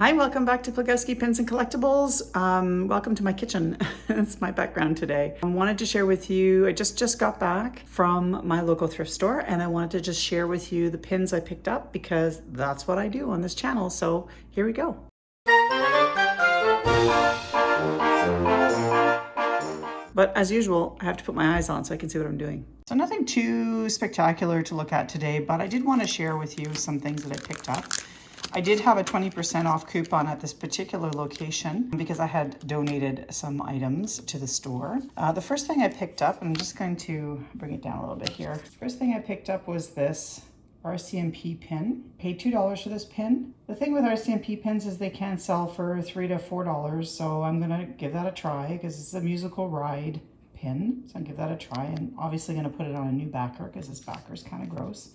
Hi, welcome back to Plagowski Pins and Collectibles. Welcome to my kitchen. That's my background today. I wanted to share with you, I just got back from my local thrift store and I wanted to just share with you the pins I picked up because that's what I do on this channel. So here we go. But as usual, I have to put my eyes on so I can see what I'm doing. So nothing too spectacular to look at today, but I did want to share with you some things that I picked up. I did have a 20% off coupon at this particular location because I had donated some items to the store. The first thing I picked up, and I'm just going to bring it down a little bit here. First thing I picked up was this RCMP pin. Paid $2 for this pin. The thing with RCMP pins is they can sell for $3 to $4, so I'm gonna give that a try because it's a musical ride pin. So I'll give that a try, and obviously gonna put it on a new backer because this backer is kind of gross.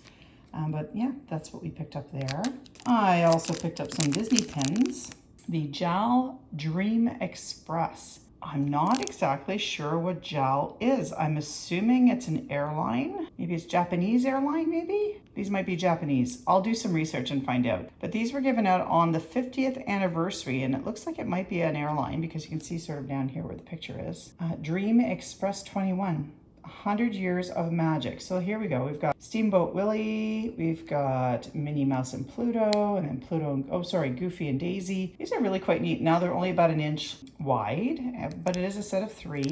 But yeah, that's what we picked up there. I also picked up some Disney pins. The JAL Dream Express. I'm not exactly sure what JAL is. I'm assuming it's an airline. Maybe it's Japanese airline, maybe? These might be Japanese. I'll do some research and find out. But these were given out on the 50th anniversary, and it looks like it might be an airline because you can see sort of down here where the picture is. Dream Express 21. 100 Years of Magic. So here we go. We've got Steamboat Willie, we've got Minnie Mouse and Pluto, and then Pluto and, Goofy and Daisy. These are really quite neat. Now they're only about an inch wide, but it is a set of 3.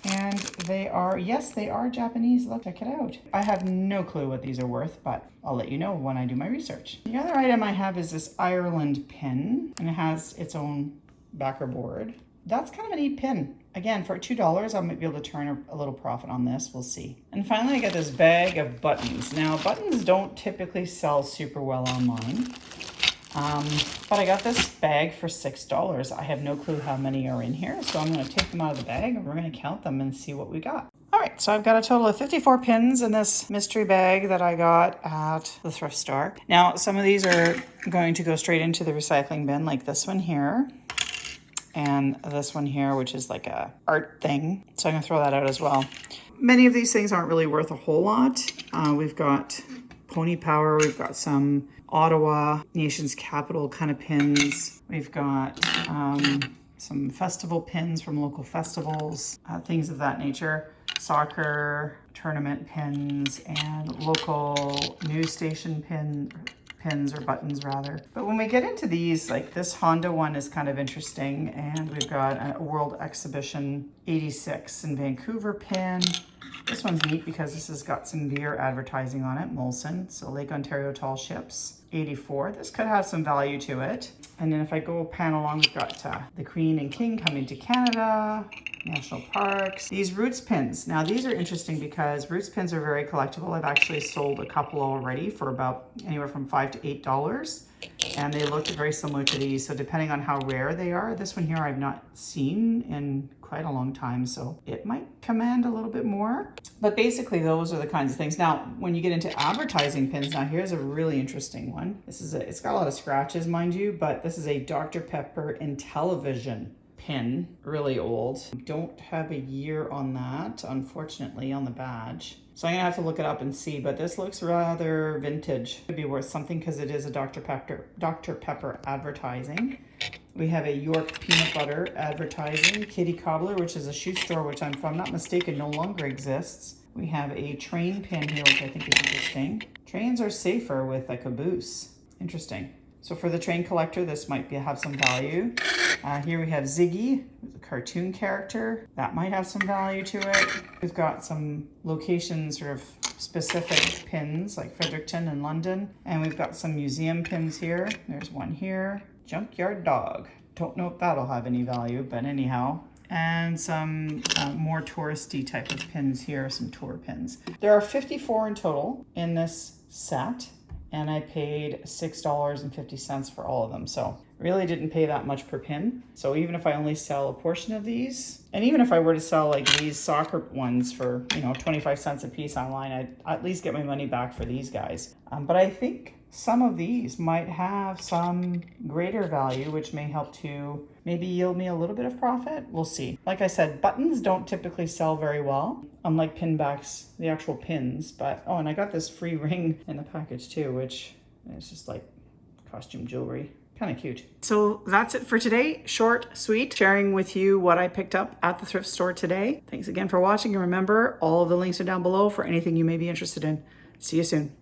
And they are, yes, they are Japanese. Look, check it out. I have no clue what these are worth, but I'll let you know when I do my research. The other item I have is this Ireland pin, and it has its own backer board. That's kind of a neat pin. Again, for $2, I might be able to turn a little profit on this. We'll see. And finally, I got this bag of buttons. Now, buttons don't typically sell super well online. But I got this bag for $6. I have no clue how many are in here, so I'm going to take them out of the bag and we're going to count them and see what we got. All right, so I've got a total of 54 pins in this mystery bag that I got at the thrift store. Now, some of these are going to go straight into the recycling bin, like this one here. And this one here, which is like a art thing. So I'm gonna throw that out as well. Many of these things aren't really worth a whole lot. We've got Pony Power, we've got some Ottawa, Nation's Capital kind of pins. We've got some festival pins from local festivals, things of that nature. Soccer, tournament pins, and local news station pins or buttons rather. But when we get into these, like this Honda one is kind of interesting, and we've got a World Exhibition 86 in Vancouver pin. This one's neat because this has got some beer advertising on it, Molson, so Lake Ontario Tall Ships 84. This could have some value to it. And then if I go pan along, we've got the Queen and King coming to Canada, national parks. These Roots pins. Now these are interesting because Roots pins are very collectible. I've actually sold a couple already for about anywhere from $5 to $8. And they look very similar to these. So depending on how rare they are, this one here I've not seen in quite a long time, so it might command a little bit more. But basically those are the kinds of things. Now, when you get into advertising pins, now here's a really interesting one. It's got a lot of scratches, mind you, but this is a Dr. Pepper in television pin, really old. Don't have a year on that, unfortunately, on the badge. So I'm gonna have to look it up and see, but this looks rather vintage. Could be worth something because it is a Dr. Pepper advertising. We have a York peanut butter advertising, Kitty Cobbler, which is a shoe store, which if I'm not mistaken, no longer exists. We have a train pin here, which I think is interesting. Trains are safer with a caboose. Interesting. So for the train collector, this might have some value. Here we have Ziggy, the cartoon character. That might have some value to it. We've got some location sort of specific pins like Fredericton and London. And we've got some museum pins here. There's one here. Junkyard Dog. Don't know if that'll have any value, but anyhow. And some more touristy type of pins here, some tour pins. There are 54 in total in this set, and I paid $6.50 for all of them. So really didn't pay that much per pin. So even if I only sell a portion of these, and even if I were to sell like these soccer ones for, 25 cents a piece online, I'd at least get my money back for these guys. But I think some of these might have some greater value, which may help to maybe yield me a little bit of profit. We'll see. Like I said, buttons don't typically sell very well, unlike pin backs, the actual pins. But, oh, and I got this free ring in the package too, which is just like costume jewelry. Kind of cute. So that's it for today. Short, sweet, sharing with you what I picked up at the thrift store today. Thanks again for watching, and remember, all of the links are down below for anything you may be interested in. See you soon.